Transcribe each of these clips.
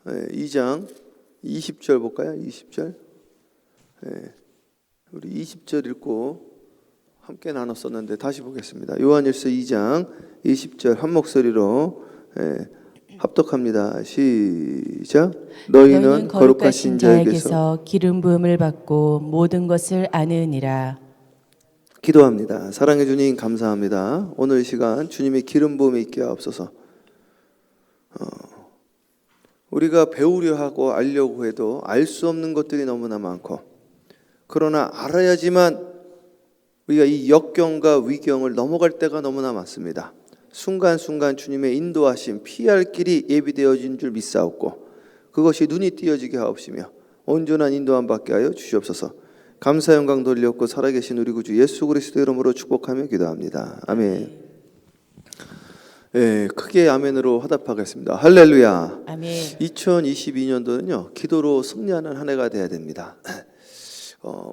2장 20절 볼까요? 20절. 우리 20절 읽고 함께 나눴었는데 다시 보겠습니다. 요한일서 2장 20절 한 목소리로 합독합니다. 시작. 너희는 거룩하신 자에게서 기름 부음을 받고 모든 것을 아느니라. 기도합니다. 사랑해 주님 감사합니다. 오늘 시간 주님의 기름 부음에 있게 하옵소서. 우리가 배우려 하고 알려고 해도 알 수 없는 것들이 너무나 많고, 그러나 알아야지만 우리가 이 역경과 위경을 넘어갈 때가 너무나 많습니다. 순간순간 주님의 인도하심, 피할 길이 예비되어진 줄 믿사옵고 그것이 눈이 띄어지게 하옵시며 온전한 인도함 받게 하여 주시옵소서. 감사 영광 돌리옵고 살아계신 우리 구주 예수 그리스도 이름으로 축복하며 기도합니다. 아멘. 크게 아멘으로 화답하겠습니다. 할렐루야. 아멘. 2022년도는요 기도로 승리하는 한 해가 돼야 됩니다.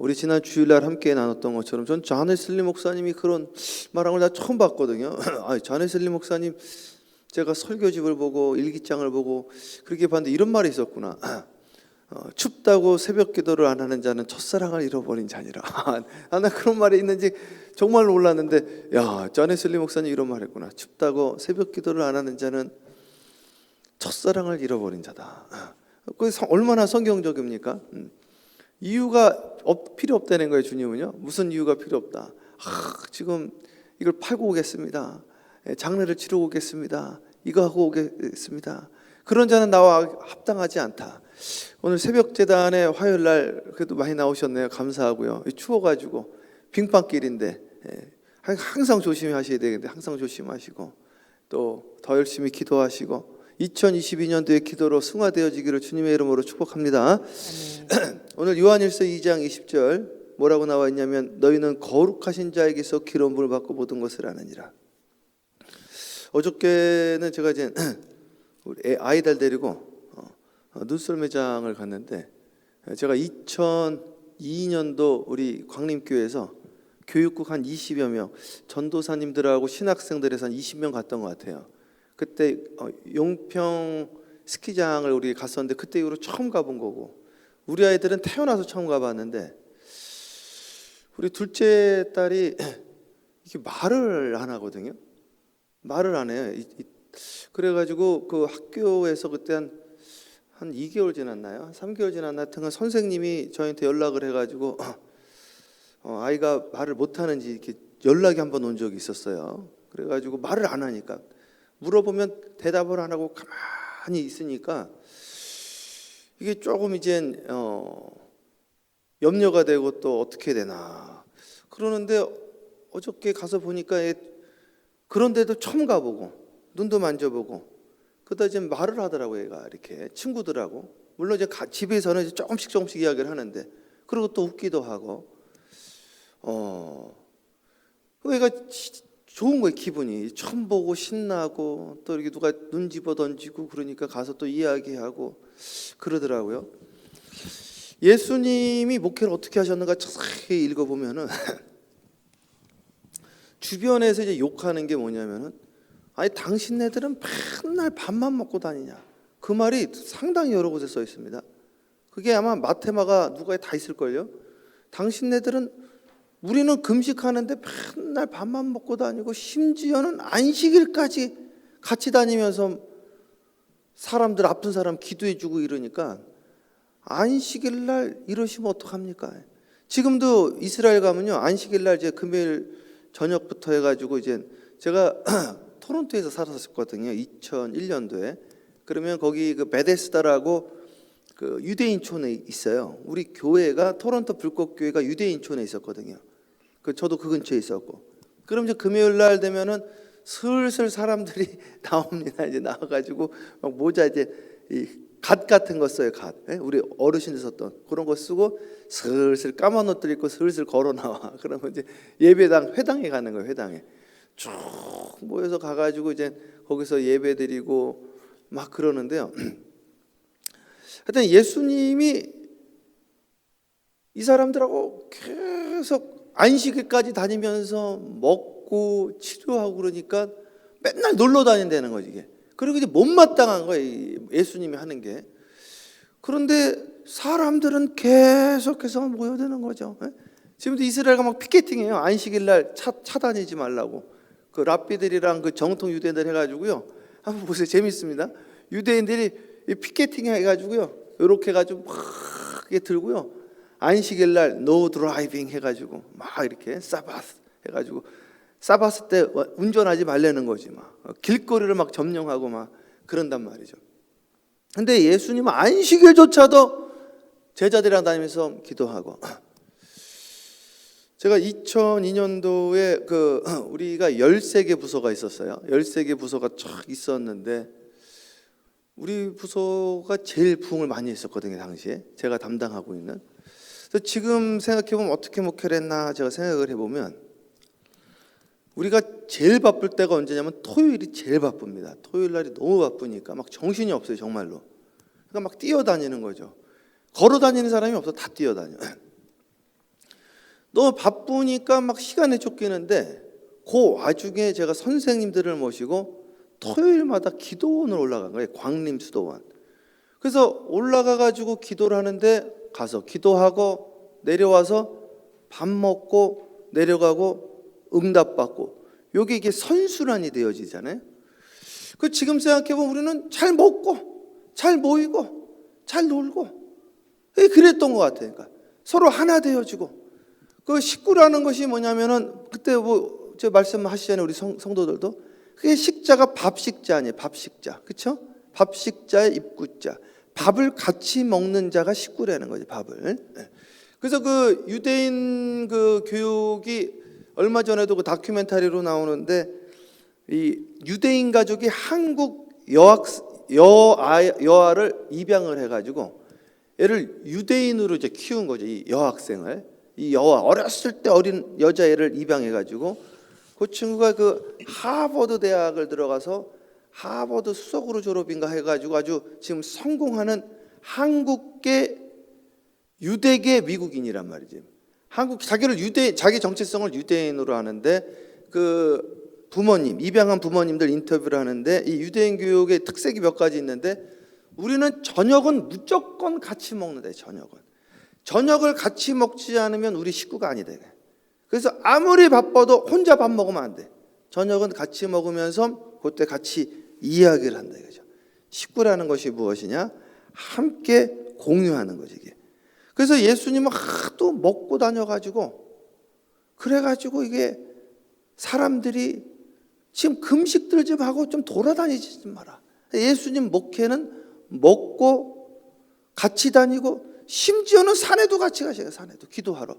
우리 지난 주일날 함께 나눴던 것처럼 전 자네슬리 목사님이 그런 말한 걸 나 처음 봤거든요. 자네슬리 목사님 제가 설교집을 보고 일기장을 보고 그렇게 봤는데 이런 말이 있었구나. 춥다고 새벽 기도를 안 하는 자는 첫사랑을 잃어버린 자니라. 나 그런 말이 있는지 정말 놀랐는데, 야, 자네슬리 목사님 이런 말 했구나. 춥다고 새벽 기도를 안 하는 자는 첫사랑을 잃어버린 자다. 그게 얼마나 성경적입니까? 이유가 필요 없다는 거예요. 주님은요. 무슨 이유가 필요 없다. 지금 이걸 팔고 오겠습니다. 장례를 치르고 오겠습니다. 이거 하고 오겠습니다. 그런 자는 나와 합당하지 않다. 오늘 새벽 재단에 화요일 날 그래도 많이 나오셨네요. 감사하고요. 추워가지고 빙판길인데 항상 조심하셔야 되는데 항상 조심하시고 또 더 열심히 기도하시고 2022년도의 기도로 승화되어지기를 주님의 이름으로 축복합니다. 오늘 요한일서 2장 20절 뭐라고 나와 있냐면 너희는 거룩하신 자에게서 기름 부음을 받고 모든 것을 아느니라. 어저께는 제가 이제 우리 아이들 데리고 눈썰 매장을 갔는데 제가 2002년도 우리 광림교회에서 교육국 한 20여 명 전도사님들하고 신학생들에서 한 20명 갔던 것 같아요. 그때 용평 스키장을 우리 갔었는데 그때 이후로 처음 가본 거고 우리 아이들은 태어나서 처음 가봤는데 우리 둘째 딸이 이게 말을 안 하거든요. 말을 안 해요. 그래가지고 그 학교에서 그때 한 2개월 지났나요? 한 3개월 지났나? 하여튼 선생님이 저한테 연락을 해가지고 아이가 말을 못하는지 이렇게 연락이 한번 온 적이 있었어요. 그래가지고 말을 안 하니까 물어보면 대답을 안 하고 가만히 있으니까 이게 조금 이젠 염려가 되고 또 어떻게 되나 그러는데 어저께 가서 보니까 그런데도 처음 가보고 눈도 만져보고 그러다 이제 말을 하더라고요. 얘가 이렇게 친구들하고 물론 이제 집에서는 이제 조금씩 이야기를 하는데 그리고 또 웃기도 하고 얘가 좋은 거예요. 기분이 처음 보고 신나고 또 이렇게 누가 눈 집어 던지고 그러니까 가서 또 이야기하고 그러더라고요. 예수님이 목회를 어떻게 하셨는가 자세히 읽어보면은 주변에서 이제 욕하는 게 뭐냐면은 아니 당신네들은 맨날 밥만 먹고 다니냐 그 말이 상당히 여러 곳에 써 있습니다. 그게 아마 마테마가 누가에 다 있을걸요. 당신네들은 우리는 금식하는데 맨날 밥만 먹고 다니고 심지어는 안식일까지 같이 다니면서 사람들 아픈 사람 기도해주고 이러니까 안식일 날 이러시면 어떡합니까? 지금도 이스라엘 가면요 안식일 날 이제 금요일 저녁부터 해가지고 이제 제가 토론토에서 살았었거든요. 2001년도에. 그러면 거기 그 베데스다라고 그 유대인촌에 있어요. 우리 교회가 토론토 불꽃교회가 유대인촌에 있었거든요. 저도 그 근처에 있었고. 그럼 이제 금요일 날 되면은 슬슬 사람들이 나옵니다. 이제 나와가지고 막 모자 이제 이 갓 같은 거 써요. 갓. 우리 어르신들 썼던 그런 거 쓰고 슬슬 까만 옷들 입고 슬슬 걸어 나와. 그러면 이제 예배당 회당에 가는 거예요. 회당에 쭉 모여서 가가지고 이제 거기서 예배 드리고 막 그러는데요. 하여튼 예수님이 이 사람들하고 계속 안식일까지 다니면서 먹고 치료하고 그러니까 맨날 놀러 다닌다는 거지 이게. 그리고 이제 못마땅한 거예요. 예수님이 하는 게. 그런데 사람들은 계속해서 모여드는 거죠. 지금도 이스라엘가 막 피켓팅해요. 안식일 날 차 다니지 말라고. 그 랍비들이랑 그 정통 유대인들 해가지고요. 한번 보세요. 재밌습니다. 유대인들이 피켓팅 해가지고요. 이렇게 해가지고 막 이렇게 들고요. 안식일 날 노 드라이빙 해가지고 막 이렇게 사바스 해가지고 사바스 때 운전하지 말라는 거지 막 길거리를 막 점령하고 막 그런단 말이죠. 근데 예수님은 안식일조차도 제자들이랑 다니면서 기도하고. 제가 2002년도에 우리가 13개 부서가 있었어요. 13개 부서가 쫙 있었는데 우리 부서가 제일 부흥을 많이 했었거든요, 당시에. 제가 담당하고 있는. 그래서 지금 생각해 보면 어떻게 목회를 했나 제가 생각을 해 보면 우리가 제일 바쁠 때가 언제냐면 토요일이 제일 바쁩니다. 토요일 날이 너무 바쁘니까 막 정신이 없어요, 정말로. 그러니까 막 뛰어다니는 거죠. 걸어 다니는 사람이 없어, 다 뛰어다녀. 너무 바쁘니까 막 시간에 쫓기는데 그 와중에 제가 선생님들을 모시고 토요일마다 기도원을 올라간 거예요. 광림수도원. 그래서 올라가 가지고 기도를 하는데 가서 기도하고 내려와서 밥 먹고 내려가고 응답받고 이게 선순환이 되어지잖아요. 그 지금 생각해 보면 우리는 잘 먹고 잘 모이고 잘 놀고 그랬던 것 같아요. 그러니까 서로 하나 되어지고 그 식구라는 것이 뭐냐면은 그때 제 말씀하시잖아요. 우리 성도들도 그게 식자가 밥식자 아니에요. 밥식자, 그렇죠? 밥식자의 입구자, 밥을 같이 먹는 자가 식구라는 거죠. 밥을. 그래서 그 유대인 그 교육이 얼마 전에도 그 다큐멘터리로 나오는데 이 유대인 가족이 한국 여아를 입양을 해가지고 얘를 유대인으로 이제 키운 거죠. 이 여학생을. 이 여아 어렸을 때 어린 여자애를 입양해가지고 그 친구가 그 하버드 대학을 들어가서 하버드 수석으로 졸업인가 해가지고 아주 지금 성공하는 한국계 유대계 미국인이란 말이지. 자기 정체성을 유대인으로 하는데 그 부모님 입양한 부모님들 인터뷰를 하는데 이 유대인 교육의 특색이 몇 가지 있는데 우리는 저녁은 무조건 같이 먹는데 저녁을 같이 먹지 않으면 우리 식구가 아니다. 그래서 아무리 바빠도 혼자 밥 먹으면 안 돼. 저녁은 같이 먹으면서 그때 같이 이야기를 한다 이거죠. 식구라는 것이 무엇이냐? 함께 공유하는 거지 이게. 그래서 예수님은 하도 먹고 다녀가지고 그래가지고 이게 사람들이 지금 금식들 좀 하고 좀 돌아다니지 좀 마라. 예수님 목회는 먹고 같이 다니고 심지어는 산에도 같이 가셔요. 산에도 기도하러.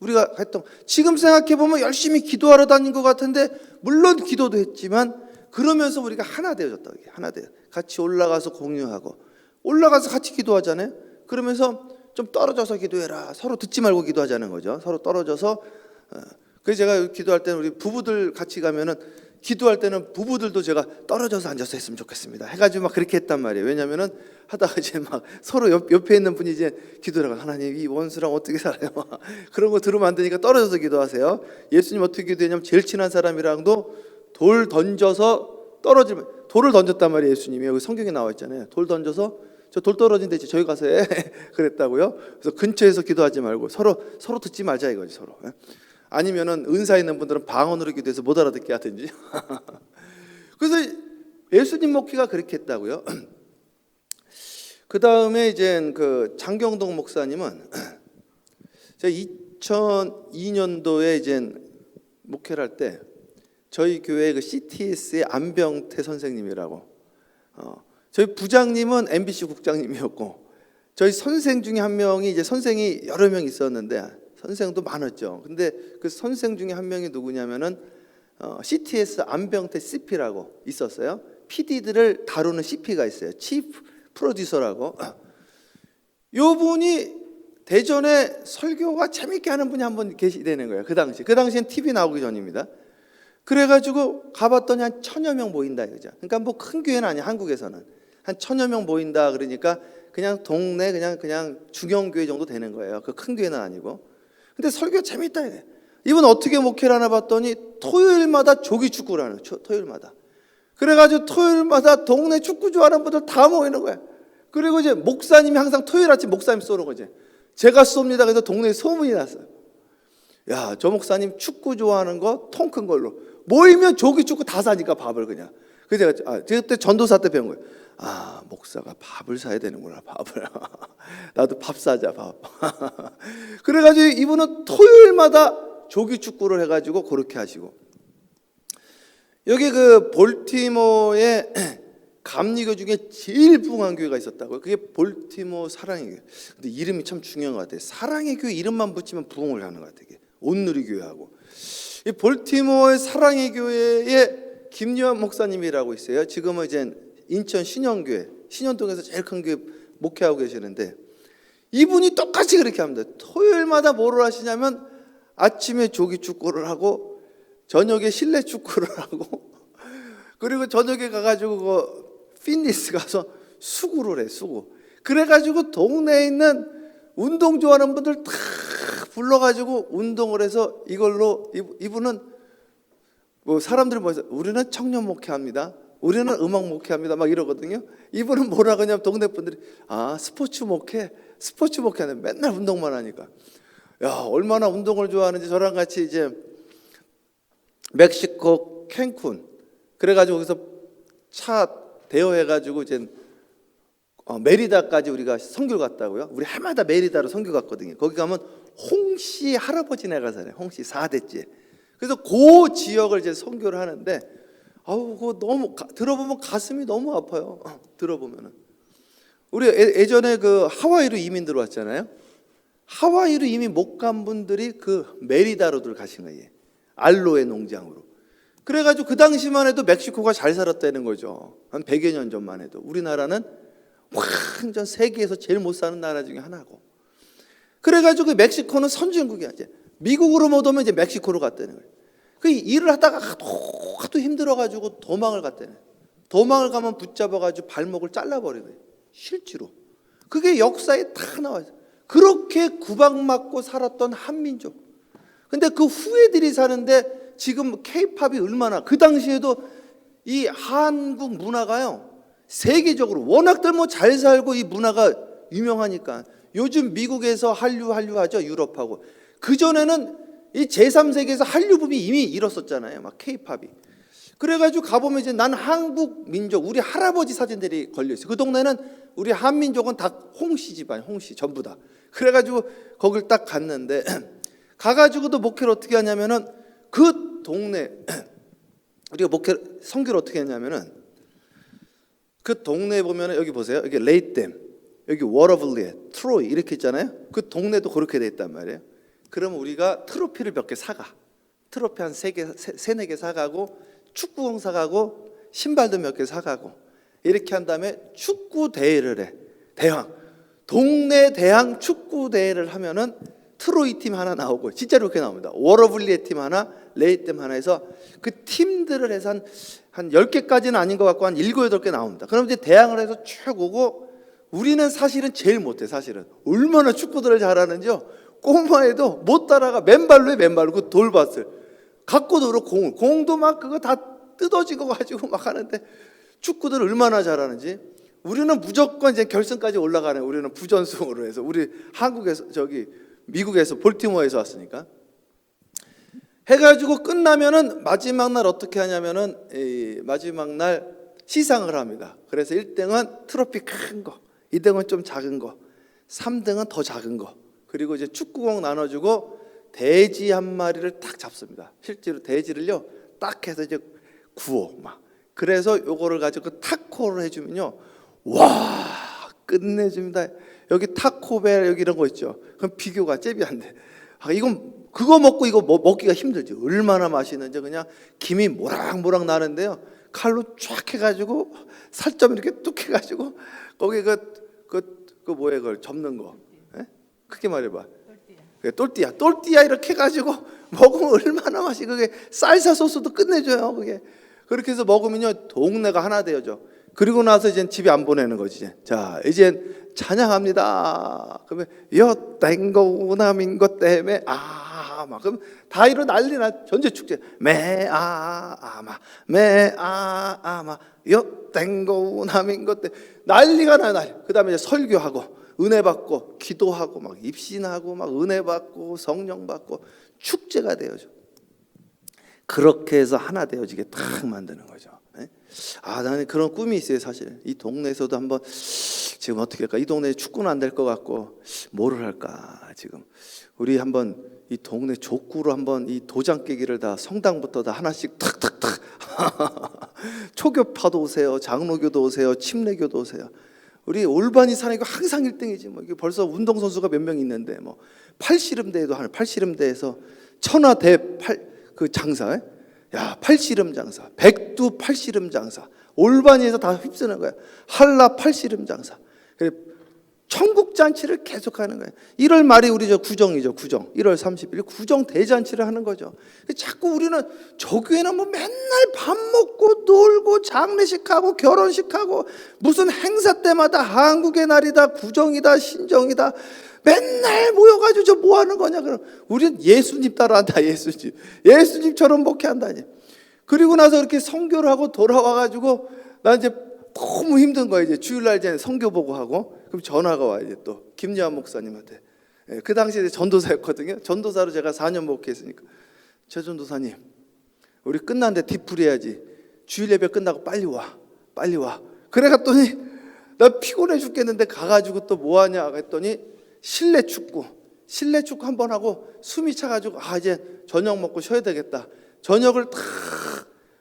우리가 했던 지금 생각해 보면 열심히 기도하러 다닌 것 같은데 물론 기도도 했지만 그러면서 우리가 하나 되어졌다. 하나 되어 같이 올라가서 공유하고 올라가서 같이 기도하잖아요. 그러면서 좀 떨어져서 기도해라. 서로 듣지 말고 기도하자는 거죠. 서로 떨어져서. 그래서 제가 기도할 때는 우리 부부들 같이 가면은 기도할 때는 부부들도 제가 떨어져서 앉아서 했으면 좋겠습니다. 해가지고 막 그렇게 했단 말이에요. 왜냐면은 하다가 이제 막 서로 옆에 있는 분이 이제 기도하다가 하나님 이 원수랑 어떻게 살아요? 그런 거 들으면 안 되니까 떨어져서 기도하세요. 예수님 어떻게 기도했냐면 제일 친한 사람이랑도 돌 던져서 떨어지면 돌을 던졌단 말이에요. 예수님이 여기 성경에 나와 있잖아요. 돌 던져서 저 돌 떨어진데 저희 가서 해 그랬다고요. 그래서 근처에서 기도하지 말고 서로 듣지 말자 이거지 서로. 아니면은 은사 있는 분들은 방언으로 기도해서 못 알아듣게 하든지. 그래서 예수님 목회가 그렇게 했다고요. 그 다음에 이제 그 장경동 목사님은 제가 2002년도에 이제 목회를 할 때 저희 교회 그 CTS의 안병태 선생님이라고, 저희 부장님은 MBC 국장님이었고 저희 선생 중에 한 명이 이제 선생이 여러 명 있었는데 선생도 많았죠. 근데 그 선생 중에 한 명이 누구냐면은 CTS 안병태 CP라고 있었어요. PD들을 다루는 CP가 있어요. 치프 프로듀서라고. 요 분이 대전에 설교가 재밌게 하는 분이 한 분 계시다는 거예요. 그 당시엔 TV 나오기 전입니다. 그래가지고 가봤더니 한 1000여 명 모인다 이거죠. 그러니까 뭐 큰 교회는 아니야. 한국에서는 한 1000여 명 모인다 그러니까 그냥 동네 그냥 중형교회 정도 되는 거예요. 그 큰 교회는 아니고. 근데 설교 재밌다 이래. 이분 어떻게 목회를 하나 봤더니 토요일마다 조기 축구를 하는 거예요. 토요일마다. 그래가지고 토요일마다 동네 축구 좋아하는 분들 다 모이는 거야. 그리고 이제 목사님이 항상 토요일 아침 목사님 쏘는 거지. 제가 쏩니다. 그래서 동네에 소문이 났어요. 야, 저 목사님 축구 좋아하는 거 통 큰 걸로 모이면 조기 축구 다 사니까 밥을 그냥. 그래서 제가 그때 전도사 때 배운 거예요. 아, 목사가 밥을 사야 되는구나, 밥을. 나도 밥 사자, 밥. 그래가지고 이분은 토요일마다 조기 축구를 해가지고 그렇게 하시고. 여기 그 볼티모어에 감리교 중에 제일 부흥한 교회가 있었다고요. 그게 볼티모어 사랑의 교회. 근데 이름이 참 중요한 것 같아요. 사랑의 교회 이름만 붙이면 부흥을 하는 것 같아요. 온누리 교회하고. 이 볼티모어의 사랑의 교회에 김요한 목사님이라고 있어요. 지금은 이제 인천 신현교회, 신현동에서 제일 큰 교회 목회하고 계시는데 이분이 똑같이 그렇게 합니다. 토요일마다 뭐를 하시냐면 아침에 조기 축구를 하고 저녁에 실내 축구를 하고 그리고 저녁에 가가지고 그 피트니스 가서 수구를 해, 수구. 그래가지고 동네에 있는 운동 좋아하는 분들 다 불러가지고 운동을 해서 이걸로 이분은 뭐 사람들이 뭐해서 우리는 청년 목회합니다. 우리는 음악 목회합니다. 막 이러거든요. 이분은 뭐라고 하냐면 동네 분들이 스포츠 목회하는 맨날 운동만 하니까. 야, 얼마나 운동을 좋아하는지 저랑 같이 이제 멕시코 캔쿤 그래가지고 거기서 차 대여해가지고 이제 메리다까지 우리가 선교 갔다고요. 우리 해마다 메리다로 선교 갔거든요. 거기 가면 홍씨 할아버지네가 살아요. 홍씨 4대째. 그래서 그 지역을 이제 선교를 하는데 그거 너무 들어보면 가슴이 너무 아파요. 들어보면은 우리 예전에 그 하와이로 이민 들어왔잖아요. 하와이로 이민 못 간 분들이 그 메리다로들 가신 거예요. 알로에 농장으로. 그래가지고 그 당시만 해도 멕시코가 잘 살았다는 거죠. 한 100여 년 전만 해도. 우리나라는 완전 세계에서 제일 못 사는 나라 중에 하나고. 그래가지고 그 멕시코는 선진국이야. 이제 미국으로 못 오면 이제 멕시코로 갔다는 거예요. 그 일을 하다가 하도 힘들어가지고 도망을 갔다는 거예요. 도망을 가면 붙잡아가지고 발목을 잘라버리는 거예요. 실제로. 그게 역사에 다 나와 있어요. 그렇게 구박받고 살았던 한민족. 근데 그 후예들이 사는데 지금 K-팝이 얼마나 그 당시에도 이 한국 문화가요 세계적으로 워낙들 뭐 잘 살고 이 문화가 유명하니까 요즘 미국에서 한류 하죠. 유럽하고. 그전에는 이 제3세계에서 한류 붐이 이미 일었었잖아요. 막 K-팝이. 그래가지고 가보면 이제 난 한국 민족, 우리 할아버지 사진들이 걸려있어요. 그 동네는 우리 한민족은 다 홍씨 집안, 홍씨 전부 다. 그래가지고 거길 딱 갔는데 가가지고도 목회를 어떻게 하냐면은 그 동네 우리가 선교를 어떻게 했냐면은 그 동네에 보면은 여기 보세요. 여기 레이댐, 여기 워러블리에, 트로이 이렇게 있잖아요. 그 동네도 그렇게 돼 있단 말이에요. 그러면 우리가 트로피를 몇 개 사가. 트로피 한 3개 사가고 축구공 사가고 신발도 몇 개 사가고 이렇게 한 다음에 축구 대회를 해. 동네 대항 축구 대회를 하면은 트로이 팀 하나 나오고 진짜로 그렇게 나옵니다. 워러블리에 팀 하나, 레이댐 하나 해서 그 팀들을 해서 한 10개까지는 아닌 것 같고 한 7, 8개 나옵니다. 그럼 이제 대항을 해서 쭉 오고 우리는 사실은 제일 못해. 사실은 얼마나 축구들을 잘하는지요. 꼬마에도 못 따라가. 맨발로 해. 맨발로 그 돌밭을 갖고 놀어. 공도 막 그거 다 뜯어지고 가지고 막 하는데 축구들 얼마나 잘하는지. 우리는 무조건 이제 결승까지 올라가는. 우리는 부전승으로 해서 우리 한국에서 미국에서 볼티모어에서 왔으니까 해가지고 끝나면은 마지막 날 어떻게 하냐면은 마지막 날 시상을 합니다. 그래서 1등은 트로피 큰 거, 2등은 좀 작은 거, 3등은 더 작은 거. 그리고 이제 축구공 나눠주고 돼지 한 마리를 딱 잡습니다. 실제로 돼지를요 딱 해서 이제 구워 막. 그래서 요거를 가지고 타코를 해주면요 와 끝내줍니다. 여기 타코벨 여기 이런 거 있죠. 그럼 비교가 잽이 안 돼. 이건 그거 먹고 이거 먹기가 힘들죠. 얼마나 맛있는지 그냥 김이 모락모락 나는데요. 칼로 쫙 해가지고 살점 이렇게 뚝 해가지고 거기 그 뭐야 그걸 접는 거. 크게 말해봐. 똘띠야 이렇게 해가지고 먹으면 얼마나 맛이. 그게 쌀사 소스도 끝내줘요. 그게 그렇게 해서 먹으면요 동네가 하나 되어져. 그리고 나서 이제 집에 안 보내는 거지. 자 이제 찬양합니다. 그러면 여 땡고남인 것 때문에 막 그럼 다 이런 난리나. 전체 축제 매아마 여 땡고남인 것 때문에 난리가 나 난리. 그다음에 이제 설교하고 은혜 받고 기도하고 막 입신하고 막 은혜 받고 성령 받고 축제가 되어져. 그렇게 해서 하나 되어지게 딱 만드는 거죠. 나는 그런 꿈이 있어요. 사실 이 동네에서도 한번 지금 어떻게 할까? 이 동네에 축구는 안 될 것 같고 뭐를 할까? 지금 우리 한번 이 동네 족구로 한번 이 도장 깨기를 다 성당부터 다 하나씩 탁탁탁 초교파도 오세요, 장로교도 오세요, 침례교도 오세요. 우리 올바니 사니까 항상 1등이지 뭐. 이게 벌써 운동 선수가 몇 명 있는데 뭐 팔씨름대회도 하는 팔씨름대에서 천하대 그 장사, 야 팔씨름 장사, 백두 팔씨름 장사, 올바니에서 다 휩쓰는 거야. 한라 팔씨름 장사. 천국 잔치를 계속하는 거예요. 1월 말이 우리 저 구정이죠. 구정. 1월 30일 구정 대잔치를 하는 거죠. 자꾸 우리는 저 교회는 뭐 맨날 밥 먹고 놀고 장례식하고 결혼식하고 무슨 행사 때마다 한국의 날이다, 구정이다, 신정이다. 맨날 모여가지고 저 뭐 하는 거냐? 그럼 우리는 예수님 따라한다. 예수님처럼 목회한다니. 그리고 나서 이렇게 선교를 하고 돌아와가지고 나 이제 너무 힘든 거야. 이제 주일날 이제 선교 보고 하고 그럼 전화가 와. 이제 또 김여한 목사님한테. 그 당시에 전도사였거든요. 전도사로 제가 4년 목회했으니까. 최 전도사님, 우리 끝났는데 뒤풀이 해야지. 주일 예배 끝나고 빨리 와. 그래 갔더니 나 피곤해 죽겠는데 가가지고 또 뭐 하냐 했더니 실내 축구 한번 하고 숨이 차가지고 이제 저녁 먹고 쉬어야 되겠다. 저녁을 탁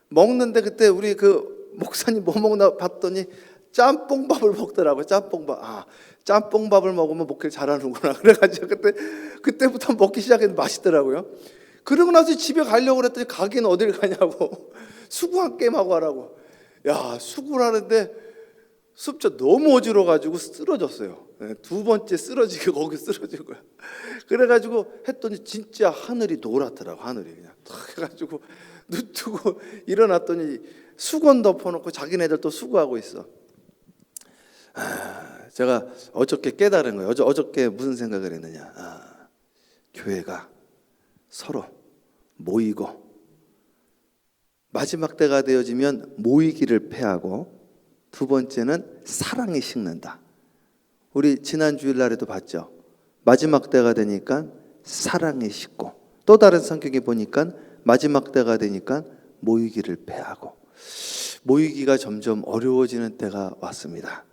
먹는데 그때 우리 그 목사님 뭐 먹나 봤더니 짬뽕밥을 먹더라고요. 짬뽕밥을 먹으면 목회를 잘하는구나. 그래가지고 그때부터 먹기 시작했는데 맛있더라고요. 그러고 나서 집에 가려고 그랬더니 가기는 어딜 가냐고. 수구한 게임하고 하라고. 야, 수구를 하는데 습자 너무 어지러워가지고 쓰러졌어요. 두 번째 쓰러지게 거기 쓰러진 거야. 그래가지고 했더니 진짜 하늘이 노랗더라고. 하늘이 그냥 탁 해가지고 눈 뜨고 일어났더니 수건 덮어놓고 자기네들 또 수고하고 있어. 제가 어저께 깨달은 거예요. 어저께 무슨 생각을 했느냐. 교회가 서로 모이고 마지막 때가 되어지면 모이기를 패하고 두 번째는 사랑이 식는다. 우리 지난 주일날에도 봤죠. 마지막 때가 되니까 사랑이 식고 또 다른 성경에 보니까 마지막 때가 되니까 모이기를 패하고 모이기가 점점 어려워지는 때가 왔습니다.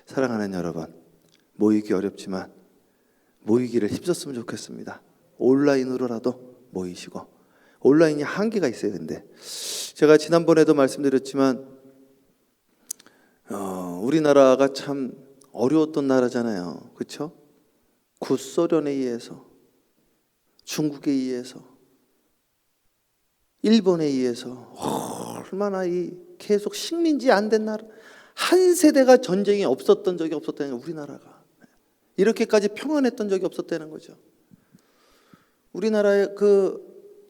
사랑하는 여러분, 모이기 어렵지만 모이기를 힘썼으면 좋겠습니다. 온라인으로라도 모이시고 온라인이 한계가 있어요. 근데 제가 지난번에도 말씀드렸지만 우리나라가 참 어려웠던 나라잖아요. 그렇죠? 구소련에 의해서 중국에 의해서 일본에 의해서 얼마나 계속 식민지 안 된 나라, 한 세대가 전쟁이 없었던 적이 없었다는 거예요. 우리나라가 이렇게까지 평안했던 적이 없었다는 거죠. 우리나라의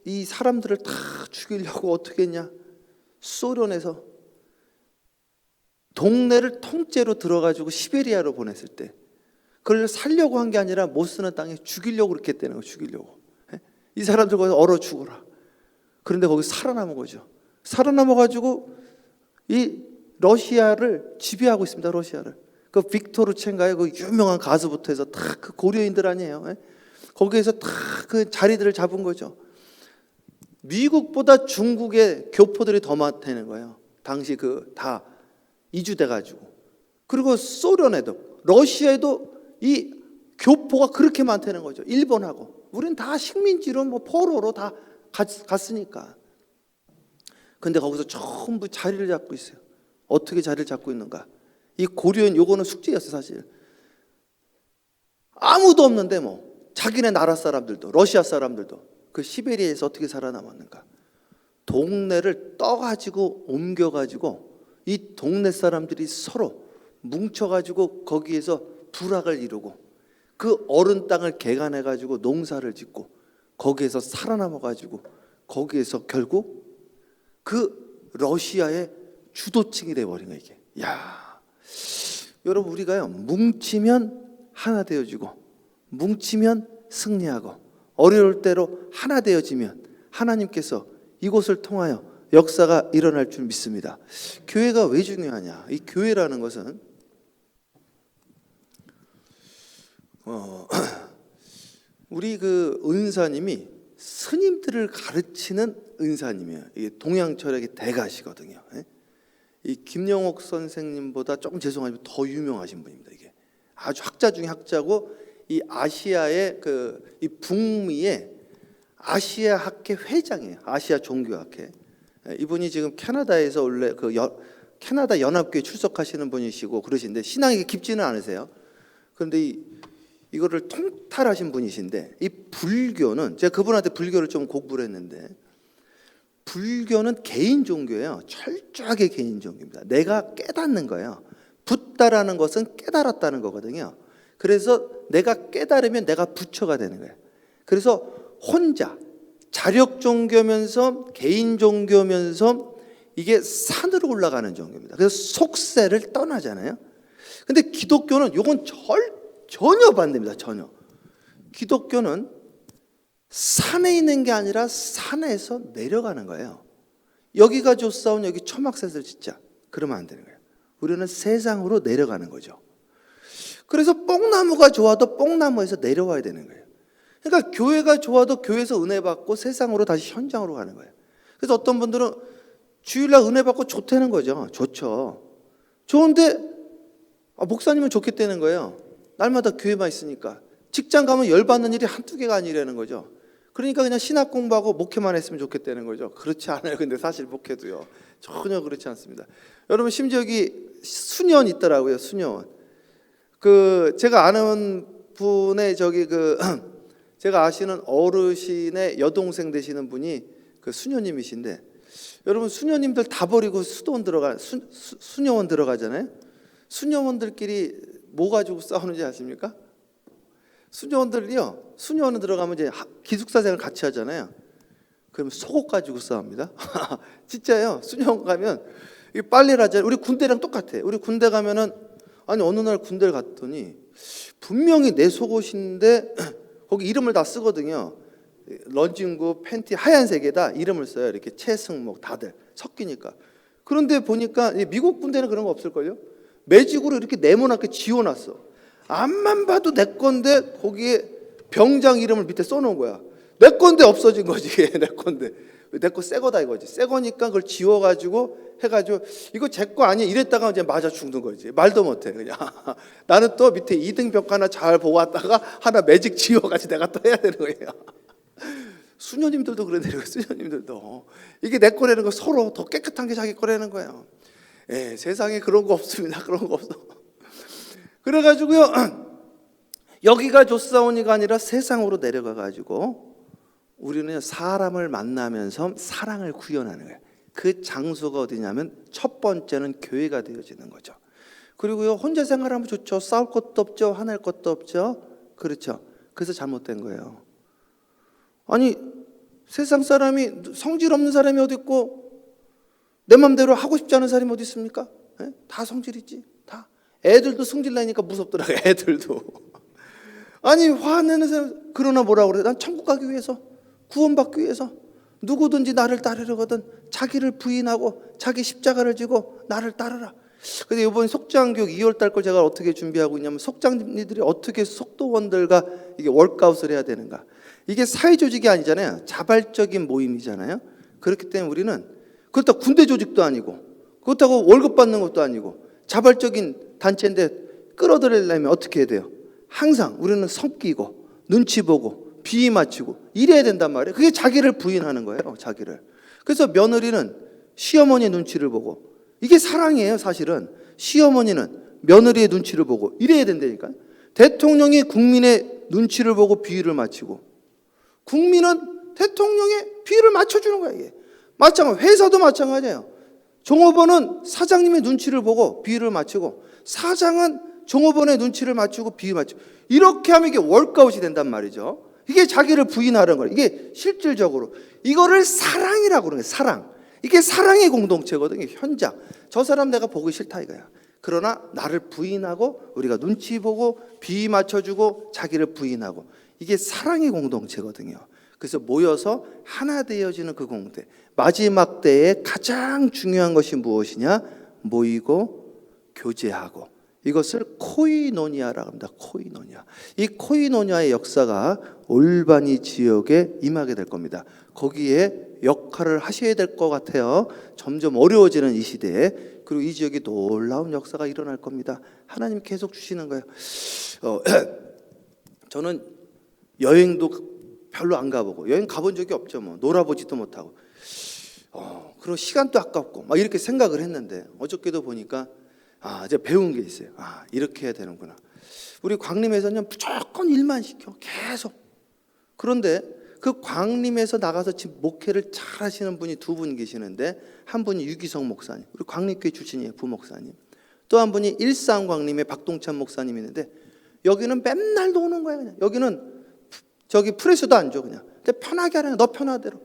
이 사람들을 다 죽이려고 어떻게 했냐? 소련에서 동네를 통째로 들어가지고 시베리아로 보냈을 때 그걸 살려고 한 게 아니라 못 쓰는 땅에 죽이려고 그렇게 했다는 거예요. 죽이려고. 이 사람들 거기서 얼어 죽어라. 그런데 거기 살아남은 거죠. 살아남아가지고 이 러시아를 지배하고 있습니다. 러시아를. 그 빅토르첸가의 그 유명한 가수부터 해서 다 그 고려인들 아니에요. 거기에서 다 그 자리들을 잡은 거죠. 미국보다 중국의 교포들이 더 많다는 거예요. 당시 다 이주돼가지고. 그리고 소련에도 러시아에도 이 교포가 그렇게 많다는 거죠. 일본하고. 우리는 다 식민지로 포로로 다 갔으니까. 근데 거기서 전부 자리를 잡고 있어요. 어떻게 자리를 잡고 있는가? 이 고려인 요거는 숙제였어요, 사실. 아무도 없는데 자기네 나라 사람들도 러시아 사람들도 그 시베리아에서 어떻게 살아남았는가? 동네를 떠가지고 옮겨가지고 이 동네 사람들이 서로 뭉쳐가지고 거기에서 부락을 이루고 그 어른 땅을 개간해가지고 농사를 짓고 거기에서 살아남아가지고 거기에서 결국 그 러시아의 주도층이 돼버린 거예요. 이게. 야, 여러분 우리가요 뭉치면 하나 되어지고 뭉치면 승리하고 어려울 대로 하나 되어지면 하나님께서 이곳을 통하여 역사가 일어날 줄 믿습니다. 교회가 왜 중요하냐? 이 교회라는 것은 우리 그 은사님이 스님들을 가르치는 은사님이에요. 이게 동양 철학의 대가시거든요. 예? 이 김영옥 선생님보다 조금 죄송하지만 더 유명하신 분입니다. 이게 아주 학자 중에 학자고 이 아시아의 이 북미의 아시아 학회 회장이에요. 아시아 종교학회. 예, 이분이 지금 캐나다에서 원래 캐나다 연합교회 출석하시는 분이시고 그러신데 신앙이 깊지는 않으세요. 그런데 이거를 통탈하신 분이신데 이 불교는 제가 그분한테 불교를 좀 공부를 했는데 불교는 개인 종교예요. 철저하게 개인 종교입니다. 내가 깨닫는 거예요. 붓다라는 것은 깨달았다는 거거든요. 그래서 내가 깨달으면 내가 부처가 되는 거예요. 그래서 혼자 자력 종교면서 개인 종교면서 이게 산으로 올라가는 종교입니다. 그래서 속세를 떠나잖아요. 근데 기독교는 이건 전혀 반대입니다. 전혀. 기독교는 산에 있는 게 아니라 산에서 내려가는 거예요. 여기가 좋사온 여기 초막셋을 짓자. 그러면 안 되는 거예요. 우리는 세상으로 내려가는 거죠. 그래서 뽕나무가 좋아도 뽕나무에서 내려와야 되는 거예요. 그러니까 교회가 좋아도 교회에서 은혜 받고 세상으로 다시 현장으로 가는 거예요. 그래서 어떤 분들은 주일날 은혜 받고 좋다는 거죠. 좋죠. 좋은데 목사님은 좋겠다는 거예요. 날마다 교회만 있으니까. 직장 가면 열받는 일이 한두 개가 아니라는 거죠. 그러니까 그냥 신학 공부하고 목회만 했으면 좋겠다는 거죠. 그렇지 않아요. 근데 사실 목회도요. 전혀 그렇지 않습니다. 여러분 심지어 여기 수녀원 있더라고요. 수녀원. 제가 아는 분의 제가 아시는 어르신의 여동생 되시는 분이 수녀님이신데 여러분 수녀님들 다 버리고 수녀원 들어가잖아요. 수녀원들끼리 뭐 가지고 싸우는지 아십니까? 수녀원들이요. 수녀원에 들어가면 이제 기숙사 생활 같이 하잖아요. 그러면 속옷 가지고 싸웁니다. 진짜요. 수녀원 가면 빨래를 하잖아요. 우리 군대랑 똑같아요. 우리 군대 가면은 어느 날 군대를 갔더니 분명히 내 속옷인데 거기 이름을 다 쓰거든요. 런쥔구 팬티 하얀색에다 이름을 써요. 이렇게 최승목 다들 섞이니까. 그런데 보니까 미국 군대는 그런 거 없을걸요. 매직으로 이렇게 네모나게 지워놨어. 앞만 봐도 내 건데 거기에 병장 이름을 밑에 써놓은 거야. 내 건데 없어진 거지. 내 건데 내 거 새 거다 이거지. 새 거니까 그걸 지워가지고 해가지고 이거 제 거 아니야 이랬다가 이제 맞아 죽는 거지. 말도 못해 그냥. 나는 또 밑에 2등병 하나 잘 보고 왔다가 하나 매직 지워가지고 내가 또 해야 되는 거예요. 수녀님들도 그러네요. 수녀님들도 이게 내 거라는 거 서로 더 깨끗한 게 자기 거라는 거예요. 예, 세상에 그런 거 없습니다. 그런 거 없어. 그래가지고요 여기가 좋사오니가 아니라 세상으로 내려가가지고 우리는 사람을 만나면서 사랑을 구현하는 거예요. 그 장소가 어디냐면 첫 번째는 교회가 되어지는 거죠. 그리고요 혼자 생활하면 좋죠. 싸울 것도 없죠. 화낼 것도 없죠. 그렇죠. 그래서 잘못된 거예요. 아니 세상 사람이 성질 없는 사람이 어디 있고 내 맘대로 하고 싶지 않은 사람이 어디 있습니까? 네? 다 성질 있지. 다. 애들도 성질 나니까 무섭더라고요. 애들도. 아니 화내는 사람 그러나 뭐라고 그래? 난 천국 가기 위해서 구원받기 위해서 누구든지 나를 따르려거든 자기를 부인하고 자기 십자가를 지고 나를 따르라. 근데 이번 속장교육 2월달 걸 제가 어떻게 준비하고 있냐면 속장님들이 어떻게 속도원들과 이게 월카웃을 해야 되는가. 이게 사회조직이 아니잖아요. 자발적인 모임이잖아요. 그렇기 때문에 우리는 그렇다고 군대 조직도 아니고 그렇다고 월급 받는 것도 아니고 자발적인 단체인데 끌어들이려면 어떻게 해야 돼요? 항상 우리는 섞이고 눈치 보고 비위 맞추고 이래야 된단 말이에요. 그게 자기를 부인하는 거예요. 자기를. 그래서 며느리는 시어머니 눈치를 보고 이게 사랑이에요. 사실은 시어머니는 며느리의 눈치를 보고 이래야 된다니까요. 대통령이 국민의 눈치를 보고 비위를 맞추고 국민은 대통령의 비위를 맞춰주는 거예요. 이게. 마찬가지 회사도 마찬가지예요. 종업원은 사장님의 눈치를 보고 비위를 맞추고 사장은 종업원의 눈치를 맞추고 비위 맞추고 이렇게 하면 이게 월카웃이 된단 말이죠. 이게 자기를 부인하는 거예요. 이게 실질적으로 이거를 사랑이라고 그러는 거예요. 사랑. 이게 사랑의 공동체거든요. 현장. 저 사람 내가 보기 싫다 이거야. 그러나 나를 부인하고 우리가 눈치 보고 비위 맞춰주고 자기를 부인하고 이게 사랑의 공동체거든요. 그래서 모여서 하나 되어지는 그 공동체. 마지막 때에 가장 중요한 것이 무엇이냐? 모이고 교제하고 이것을 코이노니아라고 합니다. 코이노니아. 이 코이노니아의 역사가 올바니 지역에 임하게 될 겁니다. 거기에 역할을 하셔야 될 것 같아요. 점점 어려워지는 이 시대에. 그리고 이 지역에 놀라운 역사가 일어날 겁니다. 하나님 계속 주시는 거예요. 저는 여행도 별로 안 가보고, 여행 가본 적이 없죠. 뭐 놀아보지도 못하고, 그리고 시간도 아깝고 막 이렇게 생각을 했는데, 어저께도 보니까 이제 배운 게 있어요. 이렇게 해야 되는구나. 우리 광림에서는 무조건 일만 시켜, 계속. 그런데 그 광림에서 나가서 지금 목회를 잘 하시는 분이 두 분 계시는데, 한 분이 유기성 목사님, 우리 광림교회 출신이에요, 부목사님. 또 한 분이 일산 광림의 박동찬 목사님이 있는데, 여기는 맨날 노는 거야. 그냥 여기는 저기 프레스도 안 줘. 그냥 편하게 하라. 너 편하대로.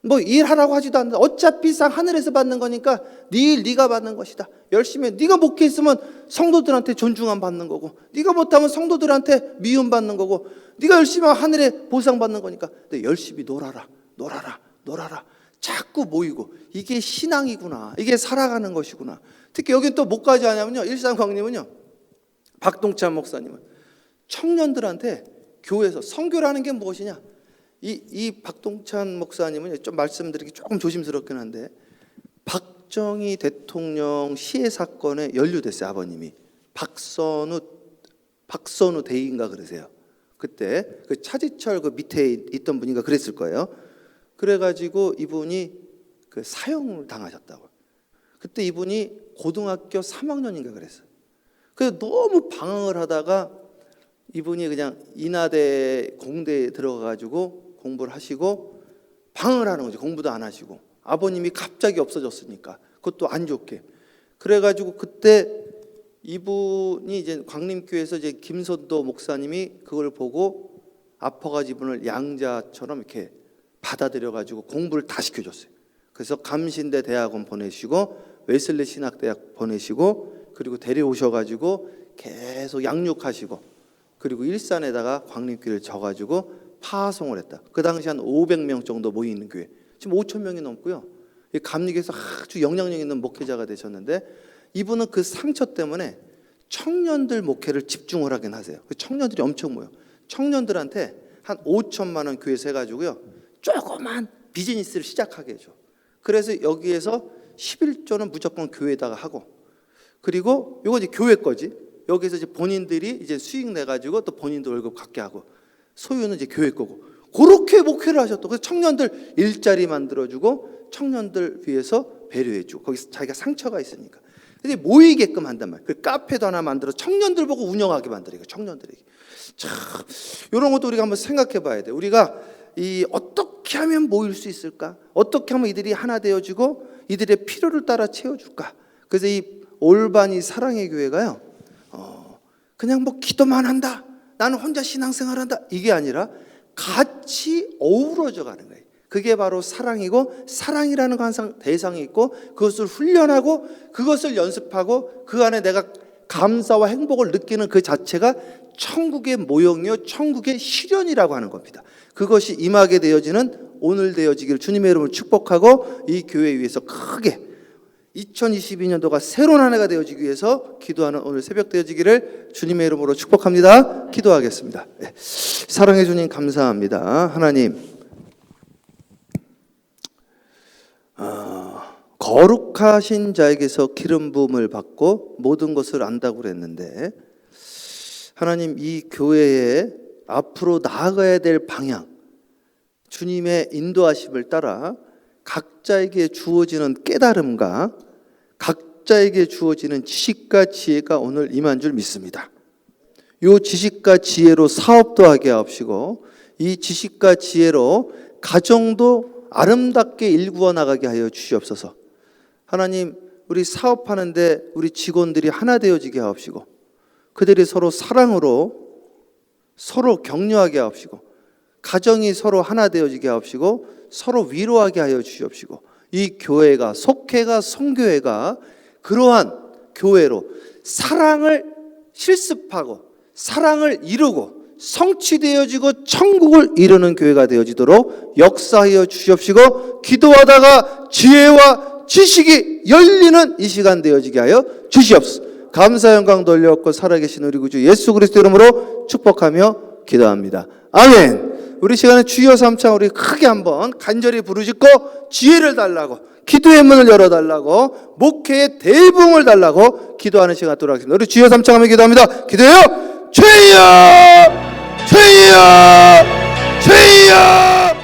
뭐 일하라고 하지도 않는다. 어차피 상 하늘에서 받는 거니까 네 일 네가 받는 것이다. 열심히 해. 네가 목회했으면 성도들한테 존중함 받는 거고, 네가 못하면 성도들한테 미움 받는 거고, 네가 열심히 하면 하늘에 보상 받는 거니까. 근데 열심히 놀아라. 자꾸 모이고, 이게 신앙이구나. 이게 살아가는 것이구나. 특히 여기 또 뭐까지 하냐면요, 일산광림은요, 박동찬 목사님은 청년들한테 교회에서 선교라는 게 무엇이냐. 이 박동찬 목사님은 좀 말씀드리기 조금 조심스럽긴 한데, 박정희 대통령 시해 사건에 연루됐어요. 아버님이 박선우 대인가 그러세요. 그때 그 차지철 그 밑에 있던 분인가 그랬을 거예요. 그래가지고 이분이 그 사형을 당하셨다고. 그때 이분이 고등학교 3학년인가 그랬어요. 그래서 너무 방황을 하다가 이분이 그냥 인하대 공대에 들어가가지고 공부를 하시고 방황을 하는 거죠. 공부도 안 하시고. 아버님이 갑자기 없어졌으니까 그것도 안 좋게. 그래가지고 그때 이분이 이제 광림교회에서 이제 김선도 목사님이 그걸 보고 아파가지고 이분을 양자처럼 이렇게 받아들여가지고 공부를 다 시켜줬어요. 그래서 감신대 대학원 보내시고 웨슬리 신학대학 보내시고, 그리고 데려오셔가지고 계속 양육하시고, 그리고 일산에다가 광림교회를 져가지고 파송을 했다. 그 당시 한 500명 정도 모이는 교회. 지금 5,000명이 넘고요. 감리교에서 아주 영향력 있는 목회자가 되셨는데, 이분은 그 상처 때문에 청년들 목회를 집중을 하긴 하세요. 청년들이 엄청 모여. 청년들한테 한 5천만 원 교회에서 해가지고요, 조그만 비즈니스를 시작하게 해줘. 그래서 여기에서 11조는 무조건 교회에다가 하고, 그리고 이거 이제 교회 거지. 여기서 이제 본인들이 이제 수익 내 가지고 또 본인도 월급 갖게 하고, 소유는 이제 교회 거고, 그렇게 목회를 하셨다. 그래서 청년들 일자리 만들어주고, 청년들 위해서 배려해주고, 거기서 자기가 상처가 있으니까. 근데 모이게끔 한단 말이에요. 그 카페도 하나 만들어 청년들 보고 운영하게 만들어요. 청년들에게. 참, 이런 것도 우리가 한번 생각해봐야 돼. 우리가 어떻게 하면 모일 수 있을까? 어떻게 하면 이들이 하나 되어지고 이들의 필요를 따라 채워줄까? 그래서 이 올바니 사랑의 교회가요, 그냥 뭐 기도만 한다, 나는 혼자 신앙생활한다, 이게 아니라 같이 어우러져 가는 거예요. 그게 바로 사랑이고, 사랑이라는 건 항상 대상이 있고, 그것을 훈련하고 그것을 연습하고 그 안에 내가 감사와 행복을 느끼는 그 자체가 천국의 모형이요, 천국의 실현이라고 하는 겁니다. 그것이 임하게 되어지는 오늘 되어지기를 주님의 이름으로 축복하고, 이 교회 위해서 크게 2022년도가 새로운 한 해가 되어지기 위해서 기도하는 오늘 새벽 되어지기를 주님의 이름으로 축복합니다. 기도하겠습니다. 사랑해 주님 감사합니다. 하나님, 거룩하신 자에게서 기름 부음을 받고 모든 것을 안다고 그랬는데, 하나님, 이 교회에 앞으로 나아가야 될 방향, 주님의 인도하심을 따라 각자에게 주어지는 깨달음과 각자에게 주어지는 지식과 지혜가 오늘 임한 줄 믿습니다. 이 지식과 지혜로 사업도 하게 하옵시고, 이 지식과 지혜로 가정도 아름답게 일구어 나가게 하여 주시옵소서. 하나님, 우리 사업하는데 우리 직원들이 하나 되어지게 하옵시고, 그들이 서로 사랑으로 서로 격려하게 하옵시고, 가정이 서로 하나 되어지게 하옵시고, 서로 위로하게 하여 주시옵시고, 이 교회가, 속회가, 성교회가 그러한 교회로 사랑을 실습하고 사랑을 이루고 성취되어지고 천국을 이루는 교회가 되어지도록 역사하여 주시옵시고, 기도하다가 지혜와 지식이 열리는 이 시간 되어지게 하여 주시옵소서. 감사 영광 돌려옵고 살아계신 우리 구주 예수 그리스도 이름으로 축복하며 기도합니다. 아멘. 우리 시간에 주여 삼창 우리 크게 한번 간절히 부르짖고 지혜를 달라고, 기도의 문을 열어달라고, 목회의 대부흥을 달라고 기도하는 시간 갖도록 하겠습니다. 우리 주여 삼창하며 기도합니다. 기도해요. 주여, 주여, 주여.